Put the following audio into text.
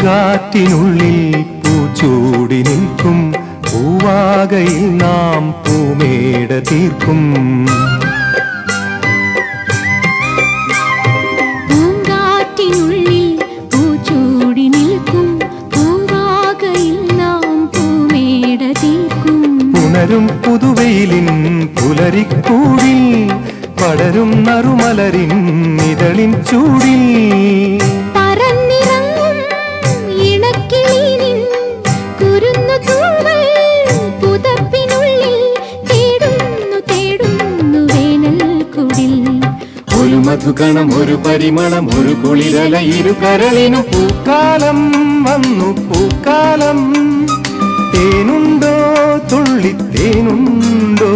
പൂങ്കാറ്റിനുള്ളിൽ പൂച്ചൂടി നിൽക്കും പൂവാകയിൽ നാം പൂമേട തീർക്കും. പൂങ്കാറ്റിനുള്ളിൽ പൂച്ചൂടി നിൽക്കും പൂവാകയിൽ നാം പൂമേട തീർക്കും. പുണരും പുതുവെയിലിൻ പുലരിക്കൂടിൽ പടരും നറുമലരിൻ ഇതളിൻ ചൂടിൽ പറന്നിറങ്ങും ഇണക്കിളിനിൻ കുരുന്നു തൂവൽ പുതപ്പിനുള്ളിൽ തേടുന്നു തേടുന്നു വേനൽക്കുടിൽ. ഒരു മധുകണം ഒരു പരിമളം ഒരു കുളിരല ഇരു കരളിനും പൂക്കാലം വന്നു പൂക്കാലം. തേനുണ്ടോ തുള്ളിത്തേനുണ്ടോ